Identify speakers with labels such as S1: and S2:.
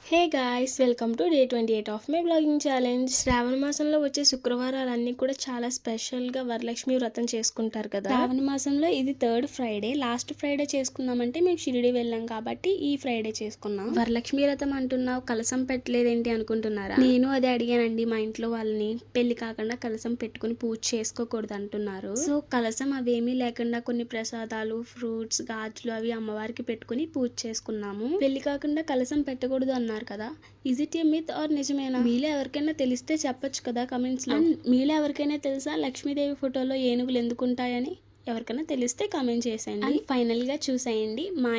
S1: Hey guys, welcome to day 28 of my vlogging challenge. Shravana మాసంలో వచ్చే శుక్రవారాలన్నీ కూడా చాలా స్పెషల్గా వరలక్ష్మి వ్రతం చేసుకుంటారు కదా. శ్రావణ మాసంలో ఇది 3rd ఫ్రైడే. లాస్ట్ ఫ్రైడే చేసుకున్నామంటే మేము షిరిడి వెళ్ళాం కాబట్టి ఈ ఫ్రైడే చేసుకున్నాం. వరలక్ష్మి వ్రతం అంటున్నావు, కలసం పెట్టలేదేంటి అనుకుంటున్నారా? నేను అదే అడిగానండి మా ఇంట్లో వాళ్ళని. పెళ్లి కాకుండా కలసం పెట్టుకుని పూజ చేసుకోకూడదు అంటున్నారు. సో కలసం అవేమీ లేకుండా కొన్ని ప్రసాదాలు, ఫ్రూట్స్, గాజులు అవి అమ్మవారికి పెట్టుకుని పూజ చేసుకున్నాము. పెళ్లి కాకుండా కలసం పెట్టకూడదు అన్నారు కదా. Is it a myth or నిజమేనా? మీలో ఎవరికైనా తెలిస్తే చెప్పొచ్చు కదా కమెంట్స్ లో. మీలో ఎవరికైనా తెలుసా లక్ష్మీదేవి ఫోటోలో ఏనుగులు ఎందుకు ఉంటాయని? ఎవరికైనా తెలిస్తే కామెంట్ చేసేయండి. ఫైనల్ గా చూసేయండి, మా